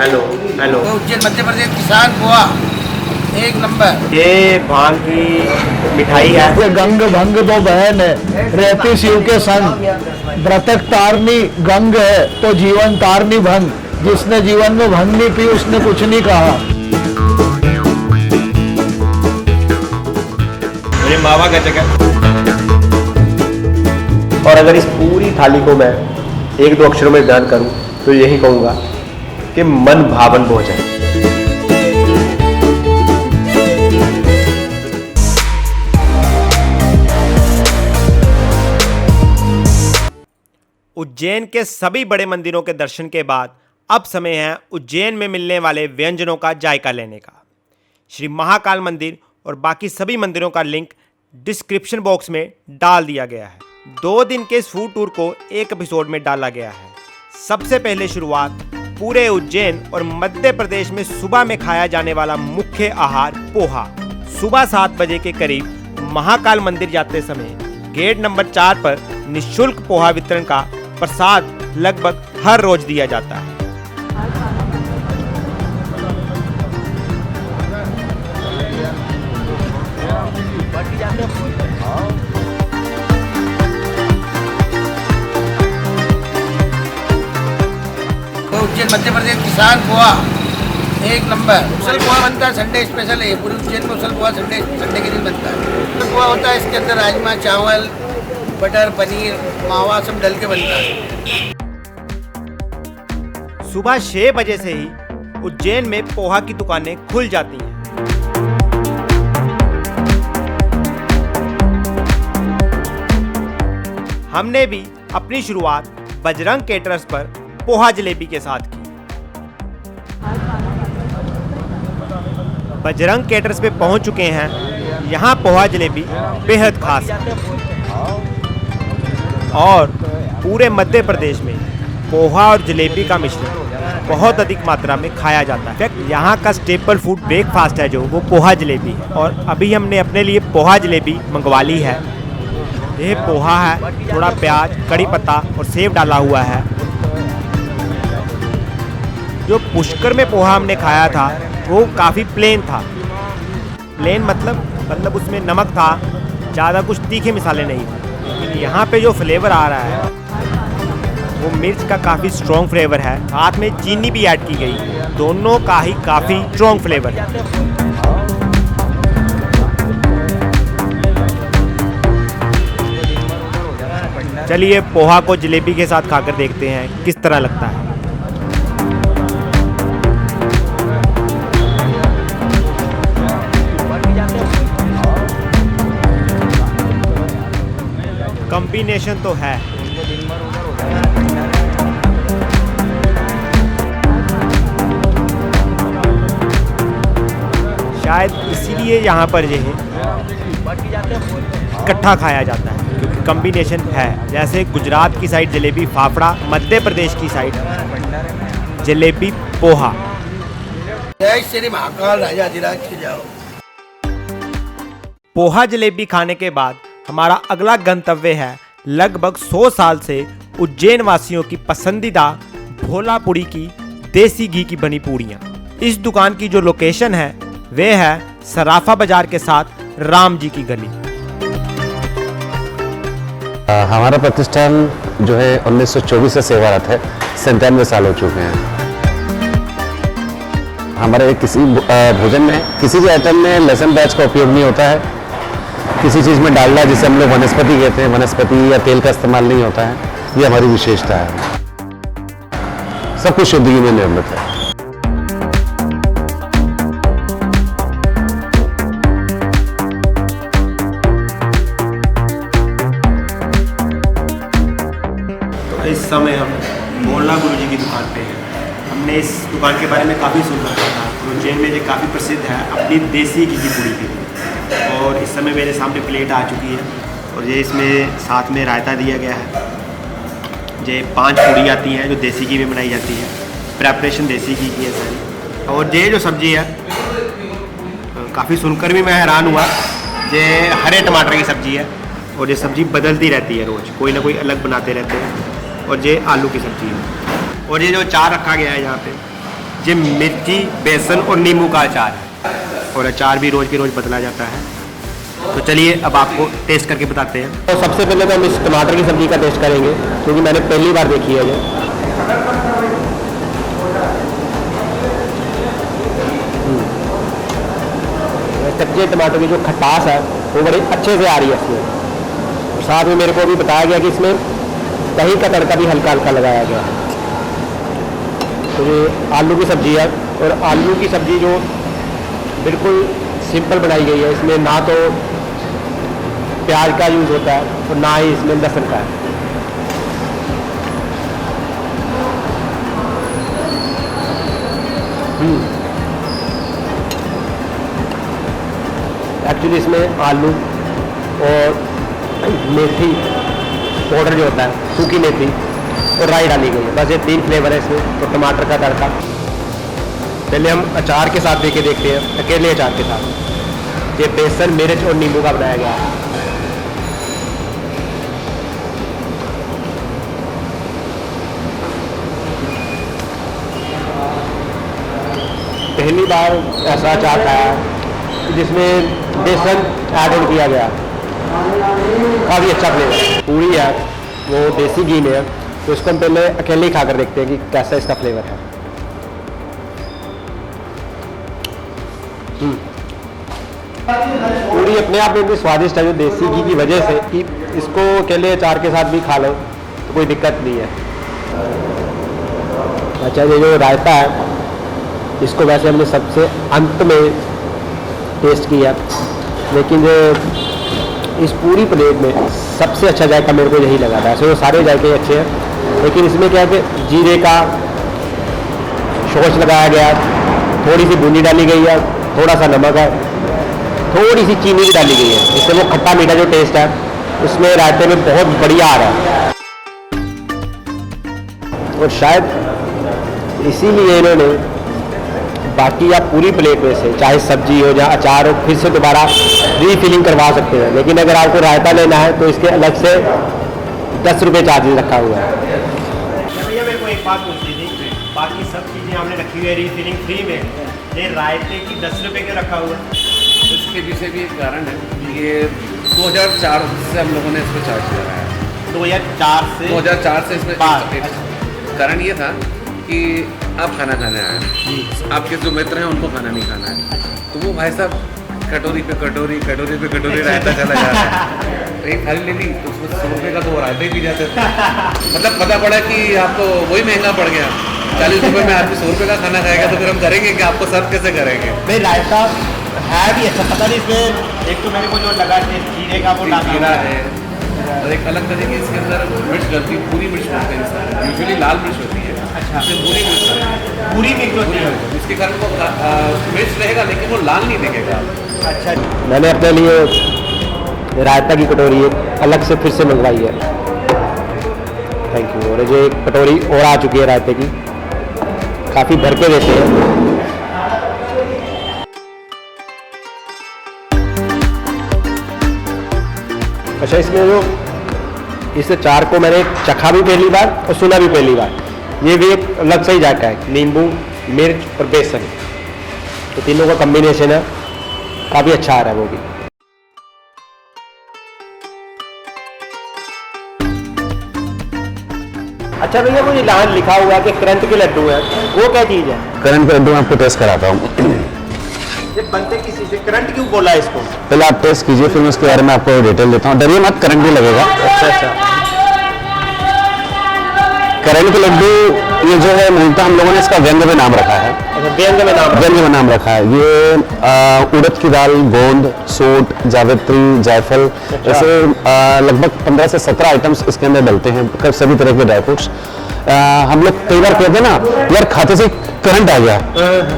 Hello hello. तो उज्जैन मध्य प्रदेश किसान पोहा एक नंबर। ये भांग की मिठाई है। ये गंग भंग तो बहन है, रहती शिव के संग। व्रतक तारनी गंग है तो जीवन तारनी भंग। जिसने जीवन में भंग नहीं पी उसने कुछ नहीं कहा। मेरे मावा का जगह। और अगर इस पूरी थाली को मैं एक दो अक्षरों में बयान करूं तो यही कहूंगा कि मन भावन भोजन। उज्जैन के सभी बड़े मंदिरों के दर्शन के बाद अब समय है उज्जैन में मिलने वाले व्यंजनों का जायका लेने का। श्री महाकाल मंदिर और बाकी सभी मंदिरों का लिंक डिस्क्रिप्शन बॉक्स में डाल दिया गया है। 2 दिन के इस फूड टूर को एक एपिसोड में डाला गया है। सबसे पहले शुरुआत पूरे उज्जैन और मध्य प्रदेश में सुबह में खाया जाने वाला मुख्य आहार पोहा। सुबह 7 बजे के करीब महाकाल मंदिर जाते समय गेट नंबर 4 पर निःशुल्क पोहा वितरण का प्रसाद लगभग हर रोज दिया जाता है। तो उज्जैन मध्य प्रदेश किसान पोहा एक नंबर। उसल पोहा बनता है, संडे स्पेशल है। पूरे उज्जैन में उसल पोहा संडे के दिन बनता है। उसल पोहा होता है, इसके अंदर राजमा चावल बटर पनीर मावा सब डल के बनता है। सुबह 6 बजे से ही उज्जैन में पोहा की दुकानें खुल जाती हैं। हमने भी अपनी शुरुआत बजरंग केटरर्स पर पोहा जलेबी के साथ की। बजरंग केटरर्स पे पहुंच चुके हैं। यहाँ पोहा जलेबी बेहद खास है और पूरे मध्य प्रदेश में पोहा और जलेबी का मिश्रण बहुत अधिक मात्रा में खाया जाता है। यहाँ का स्टेपल फूड ब्रेकफास्ट है जो वो पोहा जलेबी है और अभी हमने अपने लिए पोहा जलेबी मंगवा ली है। यह पोहा है, थोड़ा प्याज कड़ी पत्ता और सेव डाला हुआ है। जो पुष्कर में पोहा हमने खाया था वो काफ़ी प्लेन था। प्लेन मतलब उसमें नमक था, ज़्यादा कुछ तीखे मसाले नहीं थे। लेकिन यहाँ पे जो फ्लेवर आ रहा है वो मिर्च का काफ़ी स्ट्रॉन्ग फ्लेवर है, साथ में चीनी भी ऐड की गई। दोनों का ही काफ़ी स्ट्रॉन्ग फ्लेवर है। चलिए पोहा को जलेबी के साथ खाकर देखते हैं किस तरह लगता है। कॉम्बिनेशन तो है। शायद इसीलिए यहाँ पर ये है इकट्ठा खाया जाता है क्योंकि कॉम्बिनेशन है। जैसे गुजरात की साइड जलेबी फाफड़ा, मध्य प्रदेश की साइड जलेबी पोहा। जय श्री महाकाल राजाधिराज की जाओ। पोहा जलेबी खाने के बाद हमारा अगला गंतव्य है लगभग 100 साल से उज्जैन वासियों की पसंदीदा भोलापुरी की देसी घी की बनी पूड़ियाँ। इस दुकान की जो लोकेशन है वे है सराफा बाजार के साथ राम जी की गली। हमारा प्रतिष्ठान जो है 1924 से सेवारत है, 97 साल हो चुके हैं। हमारे किसी भोजन में किसी भी आइटम में लहसुन प्याज का उपयोग नहीं होता है। किसी चीज़ में डालडा जिसे हम लोग वनस्पति कहते हैं, वनस्पति या तेल का इस्तेमाल नहीं होता है। ये हमारी विशेषता है। सब कुछ शुद्ध घी में निर्मित है। इस समय हम मोहल्ला गुरु जी की दुकान पे हैं। हमने इस दुकान के बारे में काफ़ी सुन रखा था। उज्जैन में ये काफ़ी प्रसिद्ध है अपनी देसी घी की पूड़ी के लिए। और इस समय मेरे सामने प्लेट आ चुकी है और ये इसमें साथ में रायता दिया गया है। ये 5 पूड़ी आती हैं जो देसी घी में बनाई जाती है। प्रेपरेशन देसी घी की है सारी। और ये जो सब्ज़ी है काफ़ी सुनकर भी मैं हैरान हुआ। ये हरे टमाटर की सब्ज़ी है और ये सब्ज़ी बदलती रहती है, रोज़ कोई ना कोई अलग बनाते रहते हैं। और ये आलू की सब्ज़ी है। और ये जो चार रखा गया है यहाँ पे ये मिर्ची, बेसन और नींबू का अचार है, और अचार भी रोज़ के रोज़ बदला जाता है। तो चलिए अब आपको टेस्ट करके बताते हैं। तो सबसे पहले तो हम इस टमाटर की सब्जी का टेस्ट करेंगे, क्योंकि मैंने पहली बार देखी है ये। कच्चे टमाटर की जो खटास है वो बड़ी अच्छे से आ रही है इसमें। और साथ में मेरे को भी बताया गया कि इसमें दही का तड़का भी हल्का हल्का लगाया गया है। तो ये आलू की सब्जी है, और आलू की सब्जी जो बिल्कुल सिंपल बनाई गई है, इसमें ना तो प्याज का यूज़ होता है और ना ही इसमें लहसुन का है। एक्चुअली इसमें आलू और मेथी पाउडर जो होता है, सूखी मेथी और राई डाली गई है, बस ये 3 फ्लेवर है इसमें। तो टमाटर का तड़का पहले हम अचार के साथ देके देखते हैं, अकेले अचार के साथ। ये बेसन, मिर्च और नींबू का बनाया गया है। पहली बार ऐसा अचार खाया जिसमें बेसन ऐड ऑन किया गया, काफ़ी अच्छा फ्लेवर है। पूरी है वो देसी घी में है, तो इसको हम पहले अकेले ही खाकर देखते हैं कि कैसा इसका फ्लेवर है। पूरी अपने आप में इतनी स्वादिष्ट है जो देसी घी की वजह से, कि इसको अकेले अचार के साथ भी खा लो तो कोई दिक्कत नहीं है। अच्छा, ये जो रायता है इसको वैसे हमने सबसे अंत में टेस्ट किया, लेकिन जो इस पूरी प्लेट में सबसे अच्छा जायका मेरे को यही लगा था। ऐसे वो सारे जायके अच्छे हैं, लेकिन इसमें क्या है कि जीरे का सॉस लगाया गया, थोड़ी सी बूंदी डाली गई है, थोड़ा सा नमक है, थोड़ी सी चीनी भी डाली गई है, जिससे वो खट्टा मीठा जो टेस्ट है उसमें रायते में बहुत बढ़िया आ रहा है। और शायद इसीलिए इन्होंने बाकी आप पूरी प्लेट में से चाहे सब्जी हो या अचार हो फिर से दोबारा रीफिलिंग करवा सकते हैं, लेकिन अगर आपको रायता लेना है तो इसके अलग से 10 रुपये चार्जेस रखा हुआ है। भैया मेरे को एक बात पूछनी थी, बाकी सब चीज़ें हमने रखी हुई है रीफिलिंग फ्री में, ये रायते की 10 रुपये क्यों रखा हुआ है? इसके पीछे भी एक कारण है, ये 2004 से हम लोगों ने इसको चार्ज करा है। 2004 से इसमें कारण ये था कि आप खाना खाने आए, आपके जो मित्र हैं उनको खाना नहीं खाना है, तो वो भाई साहब कटोरी पे कटोरी रायता चला जा रहा है। एक थाली ले ली तो उसमें 100 रुपये का तो रायता ही पी जाते थे। मतलब पता पड़ा कि आपको वही महंगा पड़ गया, 40 रुपये में आदमी 100 रुपये का खाना खाएगा, तो फिर हम करेंगे कि आपको सर्व कैसे करेंगे। भाई रायता है भी अच्छा, पता नहीं इसमें एक तो मेरे को जो लगा जीरे का वो जीरा है, और एक अलग तरीके इसके अंदर मिर्च डलती, पूरी मिर्च डालते हैं, यूजुअली लाल मिर्च होती है। अच्छा, पूरी मिर्च डालती है, पूरी मिर्च होती है, इसके कारण वो मिर्च रहेगा लेकिन वो लाल नहीं दिखेगा। अच्छा, मैंने अपने लिए रायता की कटोरी एक अलग से फिर से मंगवाई है, थैंक यू। और जो एक कटोरी और आ चुकी है रायते की, काफ़ी भर के देते हैं। अच्छा, इसमें जो इस अचार को मैंने चखा भी पहली बार और सुना भी पहली बार, ये भी एक अलग से ही जायका है, नींबू, मिर्च और बेसन, तो तीनों का कॉम्बिनेशन है, काफ़ी अच्छा आ रहा है वो भी। अच्छा भैया, वो ये लाल लिखा हुआ है कि करंट के लड्डू है, वो क्या चीज़ है? करंट के लड्डू आपको टेस्ट कराता हूँ। ये बनते किसी से, करंट क्यों बोला है इसको? पहले आप टेस्ट कीजिए, फिर मैं उसके बारे में आपको डिटेल देता हूँ। डरिए मत, करंट भी लगेगा। अच्छा, करंट के लड्डू ये जो है मूलतः हम लोगों ने इसका व्यंग में नाम रखा है। व्यंग में नाम रखा है। ये उड़द की दाल, गोंद, सोट, जावित्री, जायफल, ऐसे लगभग 15 से 17 आइटम्स इसके अंदर डलते हैं, सभी तरह के ड्राई फ्रूट्स। हम लोग कई बार कहते हैं ना यार खाते से करंट आ गया,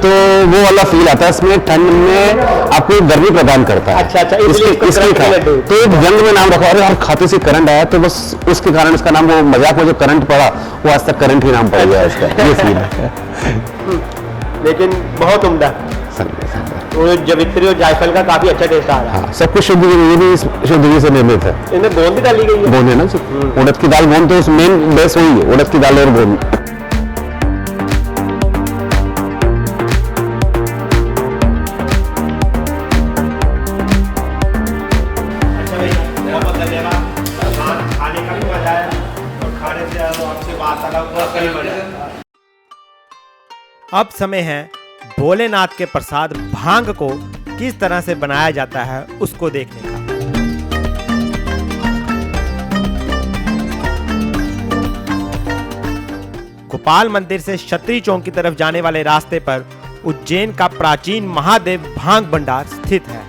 तो वो वाला फील आता है। इसमें ठंड में आपको गर्मी प्रदान करता है। अच्छा, इसलिए तो व्यंग में नाम रखा। अरे यार खाते से करंट आया, तो बस उसके कारण इसका नाम, वो मजाक में जो करंट पड़ा वो आज तक करंट ही नाम पड़ गया इसका, ये फील है। लेकिन बहुत उम्दा, वो जावित्री और जायफल का काफी अच्छा टेस्ट आ रहा है। हाँ, सब कुछ शुद्ध घी, ये भी शुद्ध घी से निर्मित है। इनमें गोंद भी डाली गई है। गोंद है ना, उड़द की दाल, गोंद तो मेन बेस वही है, उड़द की दाल और गोंद। अब समय है भोलेनाथ के प्रसाद भांग को किस तरह से बनाया जाता है उसको देखने का। गोपाल मंदिर से क्षत्रिय चौक की तरफ जाने वाले रास्ते पर उज्जैन का प्राचीन महादेव भांग भंडार स्थित है।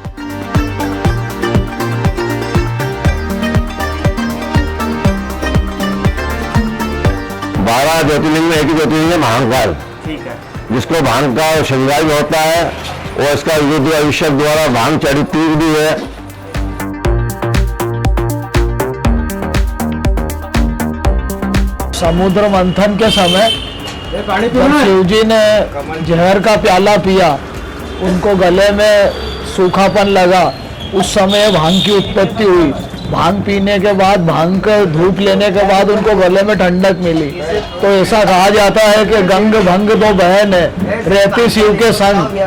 बारह ज्योतिर्लिंग में एक ही ज्योतिर्लिंग है महाकाल, ठीक है, जिसको भांग का श्रृंगार भी होता है और इसका युद्ध अभिषेक द्वारा भांग चरित्र भी है। समुद्र मंथन के समय जब शिव जी ने जहर का प्याला पिया, उनको गले में सूखापन लगा, उस समय भांग की उत्पत्ति हुई। भांग पीने के बाद, भांग का धूप लेने के बाद उनको गले में ठंडक मिली। तो ऐसा कहा जाता है कि गंग भंग दो बहन है, रहती शिव के संग,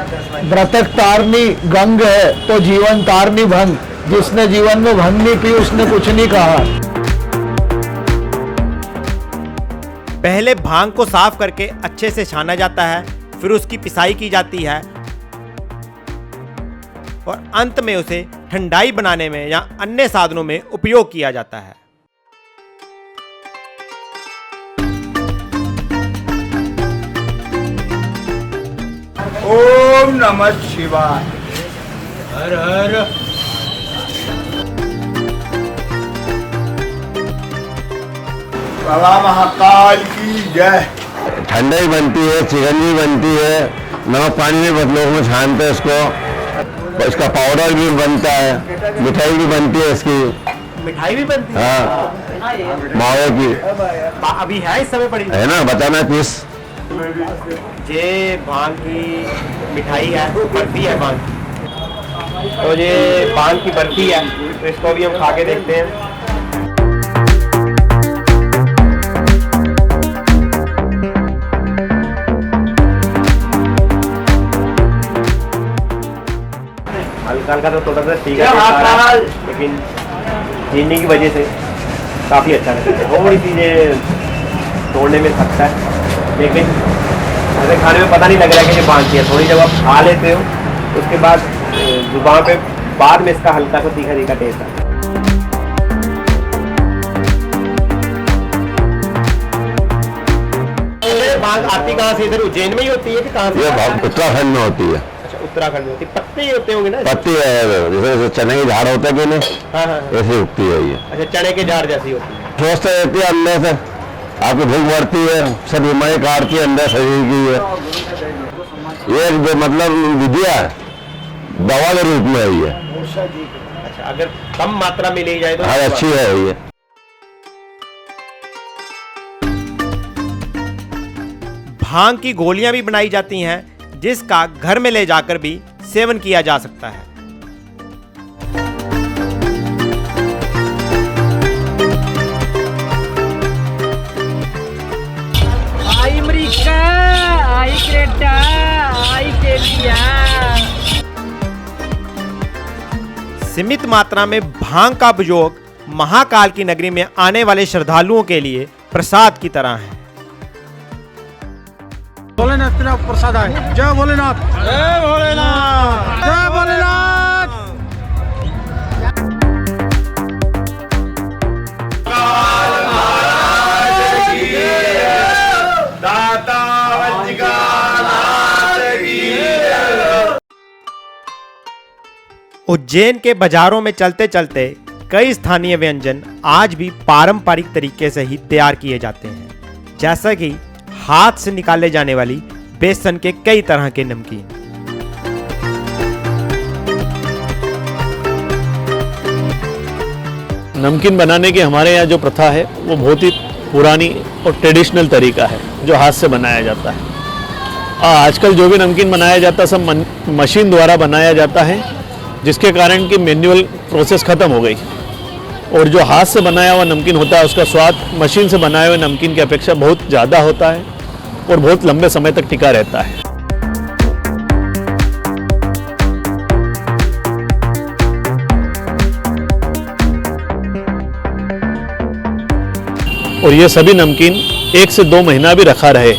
व्रतक तारनी गंग है तो जीवन तारनी भंग। जिसने जीवन में भंग नहीं पी उसने कुछ नहीं कहा। पहले भांग को साफ करके अच्छे से छाना जाता है, फिर उसकी पिसाई की जाती है और अंत में उसे ठंडाई बनाने में या अन्य साधनों में उपयोग किया जाता है। ओम नमः शिवाय। हर हर। बाबा महाकाल की जय। ठंडाई बनती है, चिकनी बनती है, नमक पानी में बहुत लोग में छानते हैं उसको, इसका पाउडर भी बनता है, मिठाई भी बनती है इसकी। मिठाई भी बनती है? हाँ, मावे की। अभी है इस समय पड़ी है ना, बताना पीस। ये भांग की मिठाई है, बर्फी है भांग की। तो ये भांग की बर्फी है, तो इसको भी हम खा के देखते हैं। हल्का तो थोड़ा सा ठीक है, लेकिन चीनी की वजह से काफ़ी अच्छा लगता है। थोड़ी सी ये तोड़ने में सकता है, लेकिन ऐसे खाने में पता नहीं लग रहा है कि ये भांग की है। थोड़ी जब आप खा लेते हो उसके बाद जुबान पे बाद में इसका हल्का सा तीखा तीखा टेस्ट आता है। भांग आती कहाँ से? इधर उज्जैन में ही होती है कि कहाँ से? ये उत्तराखंड में होती है। उत्तराखंड में होती है। पत्ते ही होते होंगे ना? पत्ती है, जैसे चने की झाड़ होता है कि नहीं, हाँ हाँ, ऐसे उगती है ये। अच्छा, चने के झाड़ जैसी होती है। स्वस्थ रहती है अंदर से, आपकी भूख बढ़ती है, सब बीमारी काटती है अंदर शरीर की है। ये मतलब विद्या है, दवा के रूप में है ये। अच्छा, अगर कम मात्रा में ली जाए तो हाँ, अच्छी है ये। भांग की गोलियां भी बनाई जाती हैं, जिसका घर में ले जाकर भी सेवन किया जा सकता है। आई अमेरिका, आई कनाडा, आई केनिया। सीमित मात्रा में भांग का उपयोग महाकाल की नगरी में आने वाले श्रद्धालुओं के लिए प्रसाद की तरह है। भोलेनाथ तेरा प्रसाद है। जय भोलेनाथ, जय भोलेनाथ, जय भोलेनाथ। उज्जैन के बाजारों में चलते चलते कई स्थानीय व्यंजन आज भी पारंपरिक तरीके से ही तैयार किए जाते हैं, जैसा कि हाथ से निकाले जाने वाली बेसन के कई तरह के नमकीन। नमकीन बनाने की हमारे यहाँ जो प्रथा है वो बहुत ही पुरानी और ट्रेडिशनल तरीका है, जो हाथ से बनाया जाता है। आजकल जो भी नमकीन बनाया जाता है सब मशीन द्वारा बनाया जाता है, जिसके कारण कि मैनुअल प्रोसेस ख़त्म हो गई और जो हाथ से बनाया हुआ नमकीन होता है उसका स्वाद मशीन से बनाए हुए नमकीन की अपेक्षा बहुत ज़्यादा होता है और बहुत लंबे समय तक टिका रहता है। और ये सभी नमकीन 1 से 2 महीना भी रखा रहे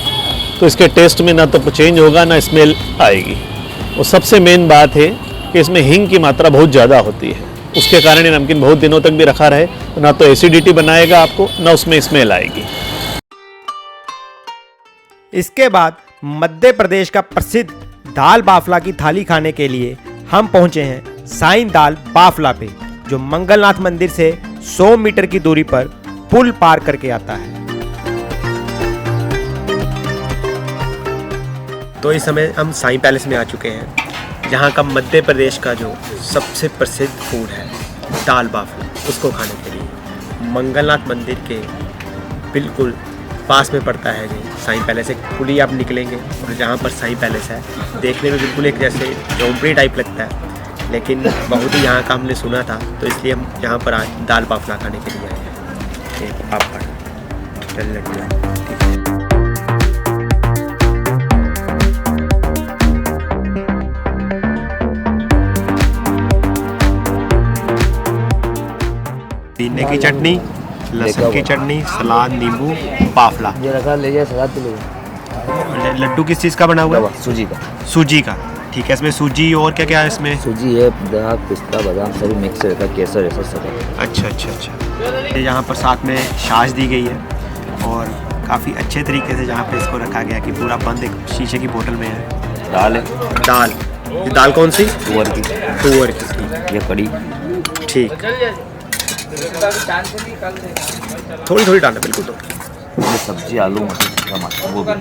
तो इसके टेस्ट में ना तो चेंज होगा ना स्मेल आएगी। और सबसे मेन बात है कि इसमें हींग की मात्रा बहुत ज़्यादा होती है, उसके कारण ये नमकीन बहुत दिनों तक भी रखा रहे तो ना तो एसिडिटी बनाएगा आपको, ना उसमें स्मेल आएगी। इसके बाद मध्य प्रदेश का प्रसिद्ध दाल बाफला की थाली खाने के लिए हम पहुंचे हैं साईं दाल बाफला पे, जो मंगलनाथ मंदिर से 100 मीटर की दूरी पर पुल पार करके आता है। तो इस समय हम साईं पैलेस में आ चुके हैं, जहां का मध्य प्रदेश का जो सबसे प्रसिद्ध फूड है दाल बाफला, उसको खाने के लिए मंगलनाथ मंदिर के बिल्कुल पास में पड़ता है जी साईं पैलेस। एक पुली आप निकलेंगे और जहाँ पर साईं पैलेस है, देखने में बिल्कुल एक जैसे झोंपड़ी टाइप लगता है, लेकिन बहुत ही यहाँ का हमने सुना था, तो इसलिए हम यहाँ पर आज दाल बाफला खाने के लिए आए हैं। एक पापड़, चल लड्डू, पीने की चटनी, लहसुन की चटनी, सलाद, नींबू, बाफला। ये रखा ले जाए, सलाद तो ले जाए। लड्डू किस चीज़ का बना हुआ है? सूजी का। सूजी का, ठीक है। इसमें सूजी और क्या क्या है इसमें? सूजी है, दाल, पिस्ता, बादाम सभी मिक्स रहता है, केसर ऐसा सब है। अच्छा अच्छा अच्छा। यहाँ पर साथ में छाछ दी गई है और काफ़ी अच्छे तरीके से जहाँ पे इसको रखा गया कि पूरा बंद एक शीशे की बोतल में है। दाल है, दाल, ये दाल कौन सी? तुअर की। तुअर की, ठीक। ये कड़ी, ठीक, थोड़ी थोड़ी डालना बिल्कुल। तो ये सब्जी आलू मटर टमाटर गोभी,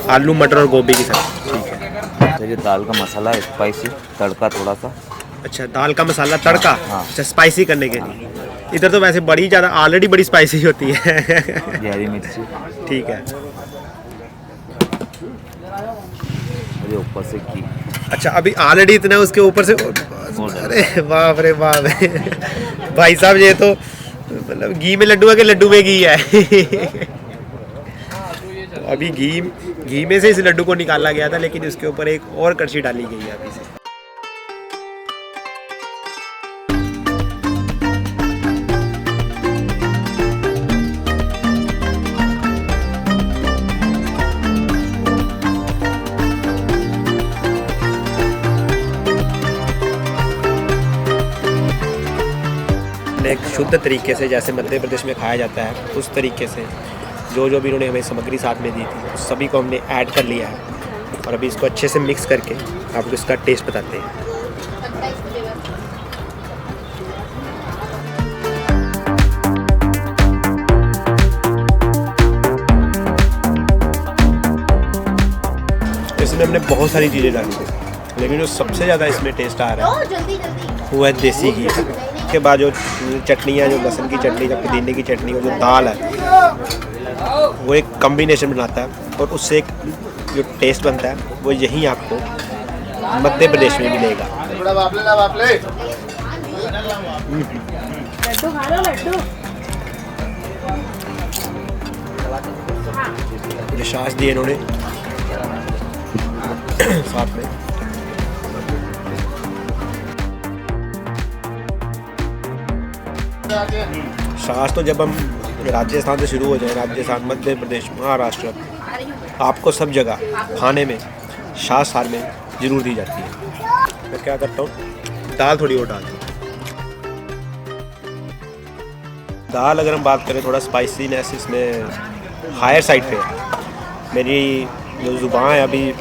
आलू मटर और गोभी की सब्जी, ठीक है। तो ये दाल का मसाला स्पाइसी तड़का थोड़ा सा। अच्छा, दाल का मसाला तड़का। हाँ। अच्छा, स्पाइसी करने के लिए। इधर तो वैसे बड़ी ज़्यादा ऑलरेडी बड़ी स्पाइसी होती है। ये हरी मिर्ची, ठीक है। ये ऊपर से घी। अच्छा, अभी ऑलरेडी इतना उसके ऊपर से, अरे बाप रे बाप। भाई साहब, ये तो मतलब घी में लड्डू है कि लड्डू में घी है। तो अभी घी में से इस लड्डू को निकाला गया था, लेकिन उसके ऊपर एक और कड़छी डाली गई है अभी से। एक शुद्ध तरीके से जैसे मध्य प्रदेश में खाया जाता है, उस तरीके से जो भी इन्होंने हमें सामग्री साथ में दी थी, सभी को हमने ऐड कर लिया है और अभी इसको अच्छे से मिक्स करके आपको इसका टेस्ट बताते हैं। इसमें हमने बहुत सारी चीज़ें डाली थी, लेकिन जो सबसे ज़्यादा इसमें टेस्ट आ रहा है वो है देसी घी। उसके बाद जो चटनियाँ, जो लहसुन की चटनी, जो पुदीने की चटनी और जो दाल है, वो एक कॉम्बिनेशन बनाता है और उससे एक जो टेस्ट बनता है वो यहीं आपको मध्य प्रदेश में मिलेगा। जो छाछ दी इन्होंने साथ में, छाछ तो जब हम राजस्थान से शुरू हो जाए, राजस्थान, मध्य प्रदेश, महाराष्ट्र, आपको सब जगह खाने में छाछ सार में ज़रूर दी जाती है। मैं क्या करता हूँ, दाल थोड़ी और डाल दूँ। दाल अगर हम बात करें, थोड़ा स्पाइसीनेस इसमें हायर साइड पे है। मेरी जो ज़ुबान है अभी,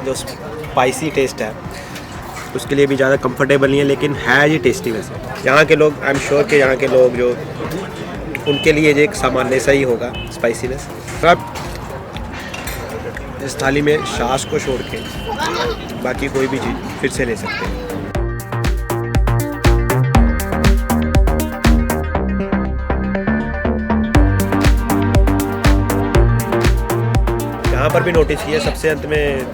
जो स्पाइसी टेस्ट है उसके लिए भी ज़्यादा कंफर्टेबल नहीं है, लेकिन है ये टेस्टी। वैसे यहाँ के लोग, आई एम श्योर कि यहाँ के लोग जो, उनके लिए ये एक सामान्य सा ही होगा स्पाइसीनेस। अब इस थाली में छाछ को छोड़ के बाकी कोई भी चीज़ फिर से ले सकते हैं। यहाँ पर भी नोटिस किया, सबसे अंत में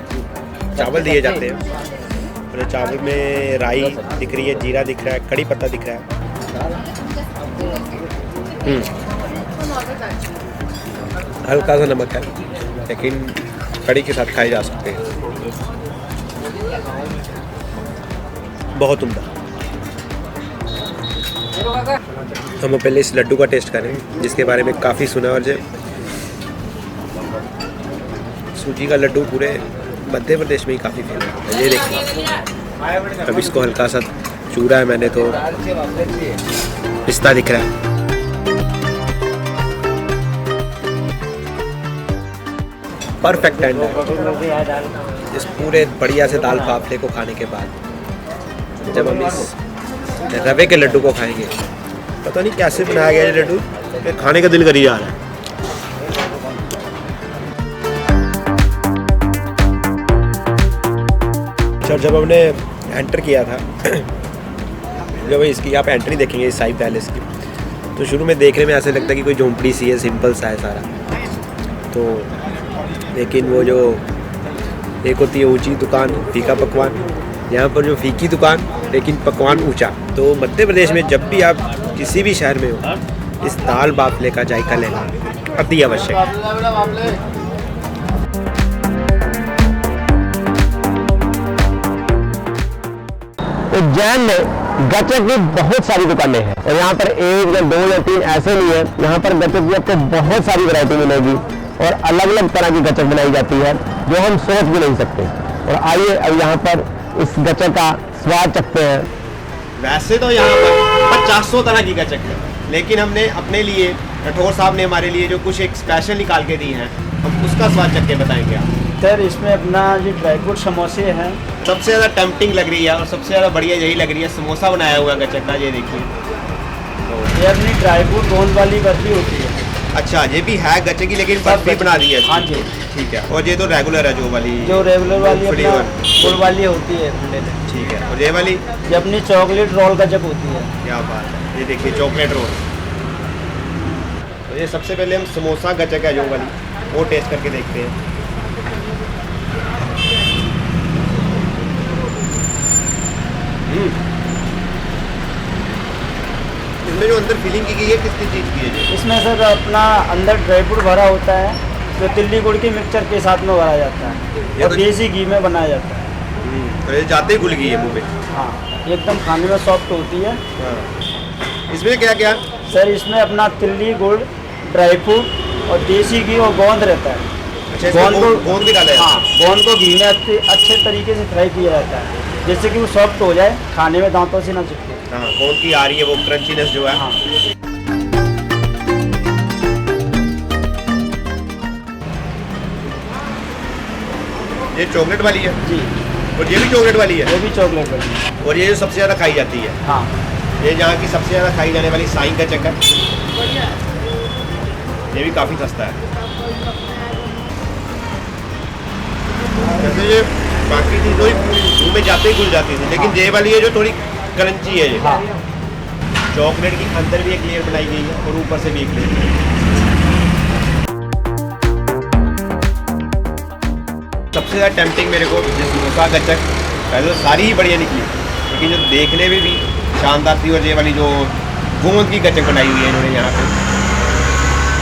चावल दिए जाते हैं और चावल में राई दिख रही है, जीरा दिख रहा है, कड़ी पत्ता दिख रहा है। हल्का सा नमक है, लेकिन कड़ी के साथ खाए जा सकते हैं। बहुत उम्दा। हम पहले इस लड्डू का टेस्ट करें, जिसके बारे में काफ़ी सुना और जो सूजी का लड्डू पूरे मध्य प्रदेश में ही काफ़ी फेमस है। ये देखिए, अब इसको हल्का सा चूरा है मैंने, तो पिस्ता दिख रहा है। परफेक्ट एंड है इस पूरे बढ़िया से दाल फाफले को खाने के बाद जब हम इस रवे के लड्डू को खाएंगे, पता नहीं कैसे बनाया गया ये लड्डू, खाने का दिल कर ही आ रहा है। जब हमने एंटर किया था, जब इसकी आप एंट्री देखेंगे इस साई पैलेस की, तो शुरू में देखने में ऐसे लगता है कि कोई झोंपड़ी सी है, सिंपल सा है सारा। तो लेकिन वो जो एक होती है ऊंची दुकान फीका पकवान, यहाँ पर जो फीकी दुकान लेकिन पकवान ऊंचा। तो मध्य प्रदेश में जब भी आप किसी भी शहर में हो, इस दाल बाफले का जायका लेना अति आवश्यक। उज्जैन में गचक की बहुत सारी दुकानें हैं और यहाँ पर एक या दो या तीन ऐसे नहीं है, यहाँ पर गचक की आपको बहुत सारी वैरायटी मिलेगी और अलग अलग तरह की गचक बनाई जाती है जो हम सोच भी नहीं सकते। और आइए अब यहाँ पर इस गचक का स्वाद चखते हैं। वैसे तो यहाँ पर 50 तरह की गचक है, लेकिन हमने अपने लिए, राठौर साहब ने हमारे लिए जो कुछ एक स्पेशल निकाल के दी हैं, हम उसका स्वाद चख के बताएंगे आप। सर इसमें अपना जो ड्राई फ्रूट समोसे हैं, सबसे ज़्यादा टेम्पटिंग लग रही है और सबसे ज़्यादा बढ़िया यही लग रही है समोसा बनाया हुआ गचक का। ये देखिए, ये अपनी ड्राई फ्रूट गोंद वाली बर्फी होती है। अच्छा, ये भी है गचक की, लेकिन बर्फी बना दी है। हाँ जी, ठीक है। और ये तो रेगुलर है, जो रेगुलर वाली गुड़ वाली होती है। ठीक है। और ये वाली ये अपनी चॉकलेट रोल गचक होती है। क्या बात है, ये देखिए चॉकलेट रोल। तो ये सबसे पहले हम समोसा गचक है जो वाली, वो टेस्ट करके देखते हैं। इसमें जो अंदर फिलिंग की गई है किस चीज़ की है? इसमें सर अपना अंदर ड्राई फ्रूट भरा होता है जो तिल्ली गुड़ के मिक्सचर के साथ में भरा जाता है और देसी घी में बनाया जाता है। तो ये जाते ही घुल गई है मुँह में। हाँ, एकदम खाने में सॉफ्ट होती है। हाँ। इसमें क्या क्या? सर इसमें अपना तिल्ली गुड़, ड्राई फ्रूट और देसी घी और गोंद रहता है। अच्छा, गोंद भी डाला है? हाँ, गोंद को घी में अच्छे तरीके से फ्राई किया जाता है जिससे कि वो सॉफ्ट हो जाए, खाने में दांतों से ना चिपके। हाँ, गोंद की आ रही है वो क्रंचीनेस जो है। हाँ। ये चॉकलेट वाली है जी, और ये भी चॉकलेट वाली है। ये भी चॉकलेट वाली है। और ये जो सबसे ज़्यादा खाई जाती है। हाँ, ये यहाँ की सबसे ज़्यादा खाई जाने वाली साई का चक्कर, ये भी काफ़ी सस्ता है। जैसे ये बाकी थी तो मुँह में जाते ही घुल जाती थी, लेकिन ये वाली है जो थोड़ी क्रंची है। ये चॉकलेट की अंदर भी एक लेयर बनाई गई है और ऊपर से भी एक लेयर। सबसे ज़्यादा टेम्पटिंग मेरे को समोसा गचक, पहले तो सारी ही बढ़िया निकली, लेकिन जो देखने में भी शानदार थी, और ये वाली जो गोंद की गचक बनाई हुई है इन्होंने यहाँ पे,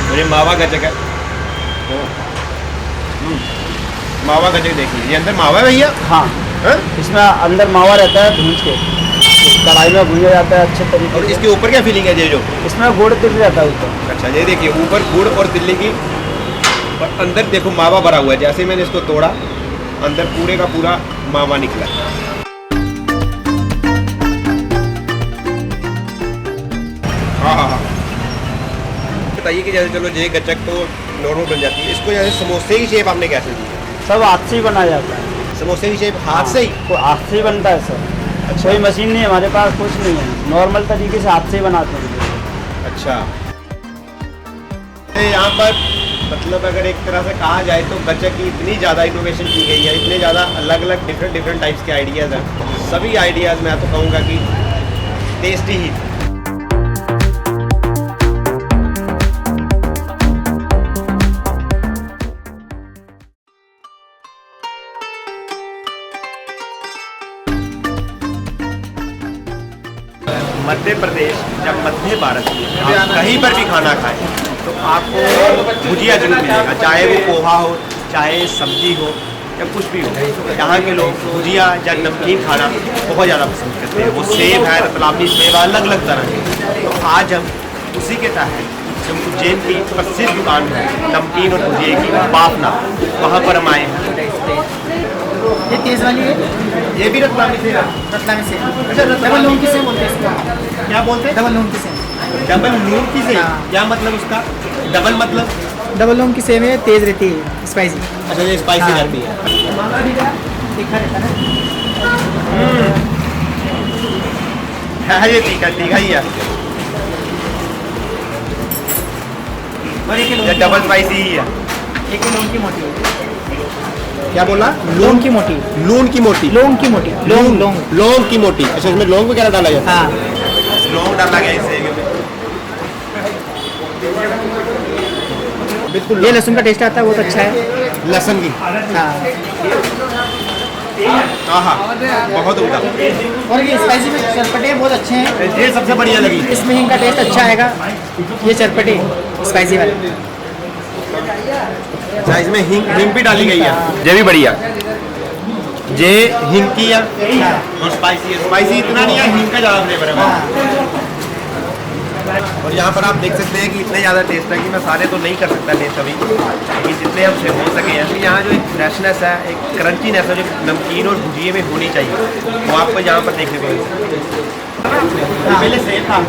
और ये मावा गचक है। तो मावा गचक देखिए, ये अंदर मावा है भैया। हाँ, इसमें अंदर मावा रहता है, भूंज के कढ़ाई में भूंजा जाता है अच्छे तरीके से। और इसके ऊपर क्या फीलिंग है ये जो? इसमें गुड़ तिल रहता है ऊपर। अच्छा, ये देखिए ऊपर गुड़ और तिल्ली की, और अंदर देखो मावा भरा हुआ है। जैसे मैंने इसको तोड़ा, अंदर पूरे का पूरा मावा निकला। हाँ हाँ हाँ, बताइए कि जैसे चलो ये गचक तो नॉर्मल बन जाती है, इसको जैसे समोसे की शेप आपने कैसे दी? सब हाथ से ही बनाया जाता है। समोसे की शेप हाथ से ही? तो हाथ से ही बनता है सर। अच्छा, कोई मशीन नहीं है हमारे पास, कुछ नहीं है, नॉर्मल तरीके से हाथ से ही बनाते हैं। अच्छा, यहाँ पर मतलब अगर एक तरह से कहा जाए तो गचक की इतनी ज़्यादा इनोवेशन की गई है, इतने ज़्यादा अलग अलग डिफरेंट टाइप्स के आइडियाज़ हैं। सभी आइडियाज़ मैं तो कहूँगा कि टेस्टी ही। मध्य प्रदेश या मध्य भारत में आप कहीं पर भी खाना खाएं तो आपको भुजिया जरूर मिलेगा, चाहे वो पोहा हो, चाहे सब्जी हो या कुछ भी हो। यहाँ के लोग भुजिया या नमकीन खाना बहुत ज़्यादा पसंद करते हैं। वो सेब है, रतलामी सेब, अलग अलग तरह के। तो आज हम उसी के तहत जो उज्जैन की प्रसिद्ध दुकान है नमकीन और भुजिया की बाफना, वहाँ पर हम आए हैं। ये तेज वाली है, ये भी रत्नामी से है। रत्नामी से। अच्छा, डबल लौंग की सेव बोलते हैं इसको। क्या बोलते हैं? डबल लौंग की सेव। डबल लून की से हाँ। क्या मतलब उसका? डबल मतलब? डबल लौंग की सेव है, तेज रहती है, स्पाइसी। अच्छा, ये स्पाइसी हाँ। रहती है। तीखा रहता है है ये तीखा ही है। और एक ये डबल स्पाइसी ही है। एक लौंग की मोटी है। क्या बोला? लौंग की मोटी। लून की मोटी। लौंग की मोटी। लौंग लौंग। लौंग की मोटी। अच्छा, इसमें लौंग वगैरह डाला जाता है? हाँ। लौंग डाला गया इससे बिल्कुल। ये लहसुन का टेस्ट आता है, बहुत अच्छा है। लहसुन की। हाँ, बहुत उम्दा। और ये स्पाइसी में चटपटे बहुत अच्छे हैं। ये सबसे बढ़िया लगी। इसमें इनका टेस्ट अच्छा आएगा। ये चटपटे स्पाइसी वाले। अच्छा, इसमें हिंग भी डाली गई है। ये भी बढ़िया। ये हिंग की है और स्पाइसी है। स्पाइसी इतना नहीं है, हिंग का ज़्यादा फ्लेवर है। और यहाँ पर आप देख सकते हैं कि इतने ज़्यादा टेस्ट है कि मैं सारे तो नहीं कर सकता टेस्ट अभी, लेकिन जितने हमसे हो सके हैं। यहाँ जो एक फ्रेशनेस है, एक क्रंचीनेस है जो नमकीन और भुजिए में होनी चाहिए, वो आपको यहाँ पर देखने को मिलता है। पहले सेम था,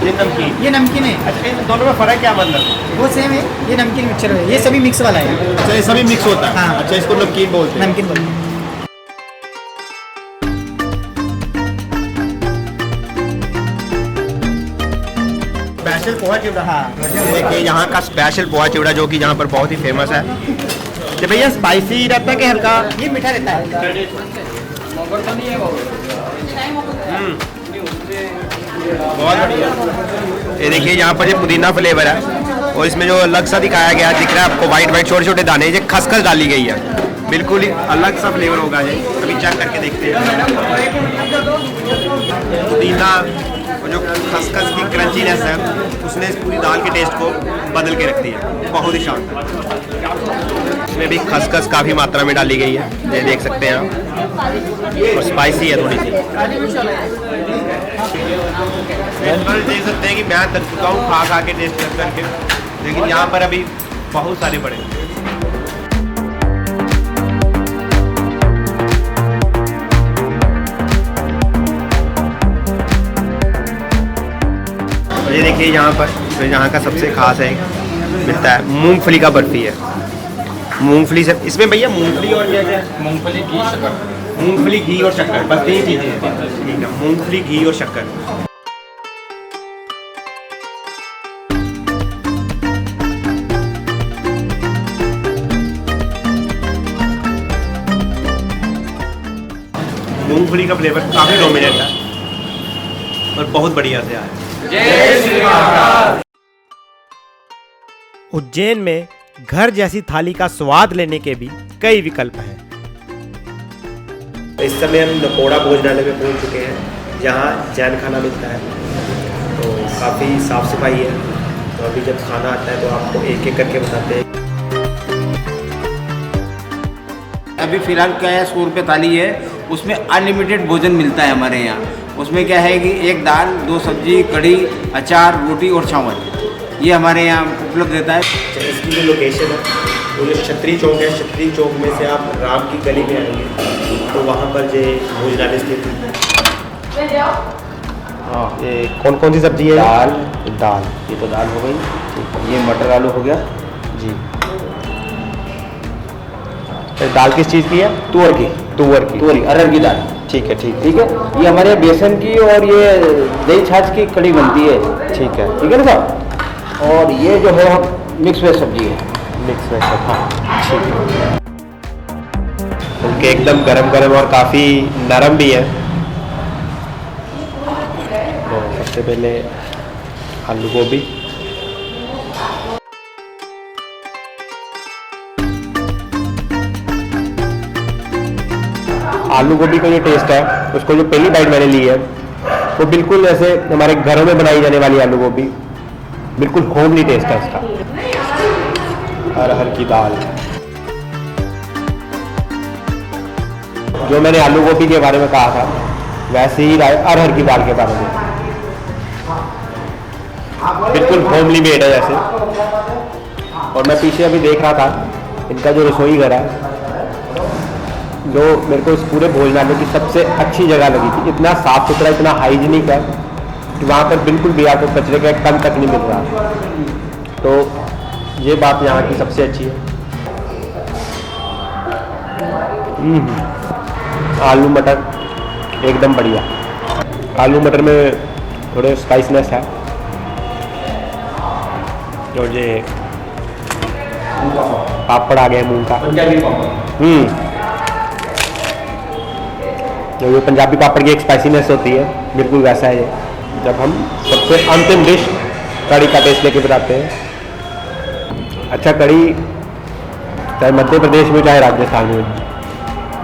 ये नमकीन। ये नमकीन है। अच्छा, इन दोनों में फ़र्क क्या मतलब? वो सेम है, ये नमकीन मिक्सचर है, ये सभी मिक्स वाला है। अच्छा, ये सभी मिक्स होता है। हाँ। अच्छा, इसको नमकीन बोलते हैं। नमकीन बोलते हैं। स्पेशल पोहा चिवड़ा। हाँ। देखिए यहाँ का स्पेशल पोहा चिवड़ा जो कि यहाँ पर बहुत ही फेमस है। तो भैया स्पाइसी रहता है कि हल्का? ये मीठा रहता है। बहुत बढ़िया। ये देखिए यहाँ पर ये पुदीना फ्लेवर है और इसमें जो अलग सा दिखाया गया दिख रहा है आपको, वाइट वाइट छोटे छोटे दाने, ये खसखस डाली गई है। बिल्कुल ही अलग सा फ्लेवर होगा ये। अभी चेक करके देखते हैं। पुदीना और जो खसखस की क्रंचीनेस है उसने इस पूरी दाल के टेस्ट को बदल के रख दिया। बहुत ही शानदार। इसमें भी खसखस काफ़ी मात्रा में डाली गई है, ये देख सकते हैं आप। और स्पाइसी है थोड़ी सी। देख सकते हैं कि मैं थक चुका हूँ खा खा के टेस्ट कर करके, लेकिन यहाँ पर अभी बहुत सारे पड़े। ये देखिए यहाँ पर तो यहाँ का सबसे खास है मिलता है मूंगफली का बर्फी है। मूंगफली से इसमें भैया मूंगफली और क्या क्या है? मूंगफली घी शक्कर। मूंगफली घी और शक्कर, बस 3 चीज़ें हैं। ठीक है, मूंगफली घी और शक्कर। मूंगफली का फ्लेवर काफ़ी डोमिनेंट है और बहुत बढ़िया से आया। उज्जैन में घर जैसी थाली का स्वाद लेने के भी कई विकल्प हैं। इस समय हम नकोड़ा भोजनालय में पहुंच चुके हैं, जहां जैन खाना मिलता है। तो काफ़ी साफ़ सफाई है। तो अभी जब खाना आता है तो आपको एक एक करके बताते हैं। अभी फ़िलहाल क्या है, 100 रुपये थाली है, उसमें अनलिमिटेड भोजन मिलता है हमारे यहाँ। उसमें क्या है कि 1 दाल, 2 सब्जी, कढ़ी, अचार, रोटी और चावल, ये हमारे यहाँ उपलब्ध रहता है। इसकी जो लोकेशन है वो जो क्षत्रिय चौक है, क्षत्रिय चौक में से आप राम की गली में आएंगे तो वहाँ पर जो भोजनालय स्थित है। हाँ, ये कौन कौन सी सब्जी है? दाल, ये तो दाल हो गई, ये मटर आलू हो गया जी। दाल किस चीज़ की है? तुअर की, तुअर अरहर की दाल। ठीक है, ठीक ठीक है, ये हमारे यहाँ बेसन की और ये दही छाछ की कड़ी बनती है। ठीक है, ठीक है ना साहब। और ये जो है मिक्स वेज सब्जी है। Mix veg. हाँ, ठीक है। उनके एकदम गरम गरम और काफ़ी नरम भी है। तो सबसे पहले आलू गोभी, आलू गोभी का जो टेस्ट है उसको जो पहली बाइट मैंने ली है वो बिल्कुल जैसे हमारे घरों में बनाई जाने वाली आलू गोभी, बिल्कुल होमली टेस्ट है उसका। अरहर की दाल, जो मैंने आलू गोभी के बारे में कहा था वैसे ही अरहर की दाल के बारे में। बिल्कुल होमली मेड है जैसे। और मैं पीछे अभी देख रहा था इनका जो रसोई घर है, जो मेरे को इस पूरे भोजनालय की सबसे अच्छी जगह लगी थी। इतना साफ सुथरा, इतना हाइजीनिक है कि वहाँ पर बिल्कुल भी आपको कचरे का एक कण तक नहीं मिल रहा। तो ये बात यहाँ की सबसे अच्छी है। आलू मटर एकदम बढ़िया। आलू मटर में थोड़े स्पाइसनेस है। और ये पापड़ आ गया मूंग का, जो ये पंजाबी पापड़ की एक स्पाइसीनेस होती है, बिल्कुल वैसा है ये। जब हम सबसे अंतिम डिश कड़ी का टेस्ट लेके बताते हैं। अच्छा, कड़ी चाहे मध्य प्रदेश में चाहे राजस्थान में,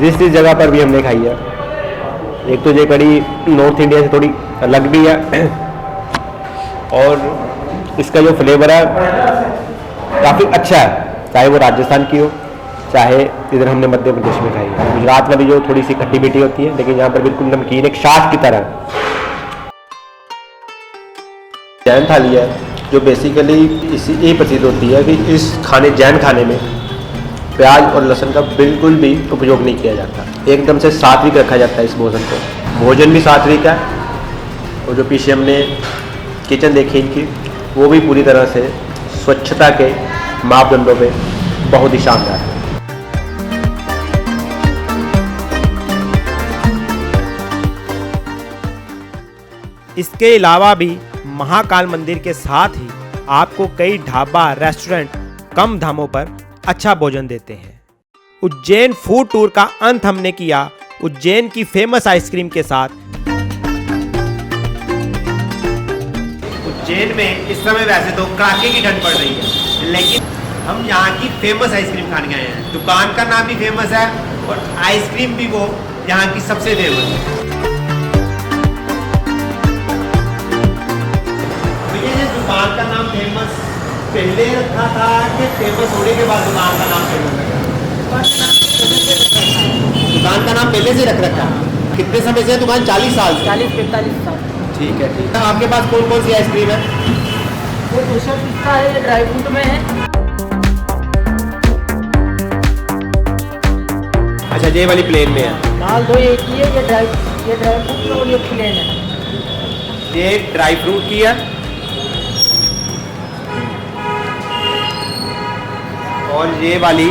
जिस जगह पर भी हमने खाई है, एक तो ये कड़ी नॉर्थ इंडिया से थोड़ी अलग भी है और इसका जो फ्लेवर है काफ़ी अच्छा है, चाहे वो राजस्थान की हो चाहे इधर हमने मध्य प्रदेश में खाई है। गुजरात में भी जो थोड़ी सी खट्टी मीठी होती है, लेकिन यहाँ पर बिल्कुल नमकीन, एक छाछ की तरह। जैन थाली है जो बेसिकली ये प्रसिद्ध होती है कि इस जैन खाने में प्याज और लहसुन का बिल्कुल भी उपयोग नहीं किया जाता। एकदम से सात्विक रखा जाता है इस भोजन को। भोजन भी सात्विक है और जो पीछे हमने किचन देखी इनकी, वो भी पूरी तरह से स्वच्छता के मापदंडों पे बहुत ही शानदार है। इसके अलावा भी महाकाल मंदिर के साथ ही आपको कई ढाबा, रेस्टोरेंट कम दामों पर अच्छा भोजन देते हैं। उज्जैन फूड टूर का अंत हमने किया उज्जैन की फेमस आइसक्रीम के साथ। उज्जैन में इस समय वैसे तो कड़ाके की ठंड पड़ रही है, लेकिन हम यहाँ की फेमस आइसक्रीम खाने आए हैं। दुकान का नाम भी फेमस है और आइसक्रीम भी वो यहाँ की सबसे फेमस है। भैया, ये दुकान का नाम फेमस पहले रखा था कि फेमस होने के बाद दुकान का नाम फेमस रखा? दुकान का नाम पहले से रख रखा। कितने समय से दुकान? 40 साल? 40-45 साल। ठीक है, ठीक है। आपके पास कौन कौन सी आइसक्रीम है? वो दूसरा पिस्ता है, ये ड्राई फ्रूट में है। अच्छा, ये वाली प्लेन में है। दाल दो एक ही है, ये ड्राई फ्रूट और ये प्लेन है। ये ड्राई फ्रूट की है और ये वाली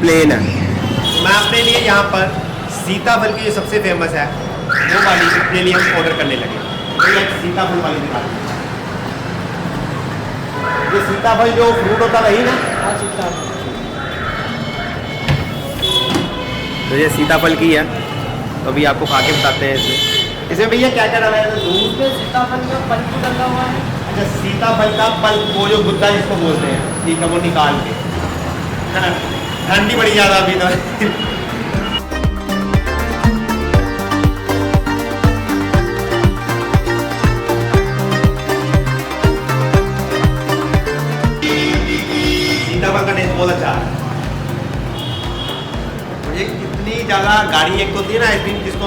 प्लेन है। मैं अपने लिए यहाँ पर सीताफल की जो सबसे फेमस है वो वाली के लिए हम ऑर्डर करने लगे। तो ये सीताफल वाली दिखा दीजिए। ये सीताफल जो फ्रूट होता वही ना? हाँ, सीताफल। तो ये सीताफल की है, तो अभी आपको खा के बताते हैं इसमें भैया क्या क्या डाला है? दूध में सीताफल का पल्प डाला हुआ है। अच्छा, सीताफल का पल्प, वो जो गुद्दा जिसको बोलते हैं, ठीक है, वो निकाल के। ठंडी बड़ी ज़्यादा अभी तो। सीताफल का टेस्ट बहुत अच्छा है। मुझे इतनी ज़्यादा गाढ़ी एक तो होती है ना आइसक्रीम, जिसको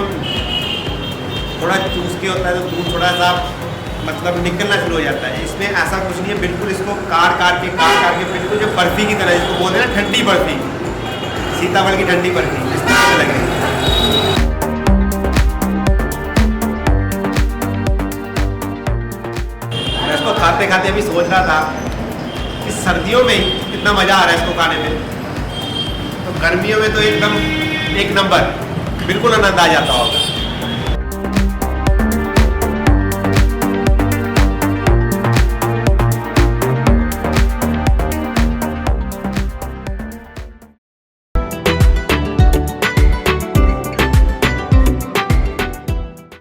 थोड़ा चूस के होता है तो दूध थोड़ा सा मतलब निकलना शुरू हो जाता है। इसमें ऐसा कुछ नहीं है, बिल्कुल इसको काट के बिल्कुल जो बर्फी की तरह, इसको बोलते हैं ना ठंडी बर्फी, सीताफल की ठंडी बर्फी, इस तरह से लगे। मैं इसको खाते खाते अभी सोच रहा था कि सर्दियों में ही कितना मज़ा आ रहा है इसको खाने में, तो गर्मियों में तो एकदम एक नंबर बिल्कुल आनंद आ जाता होगा।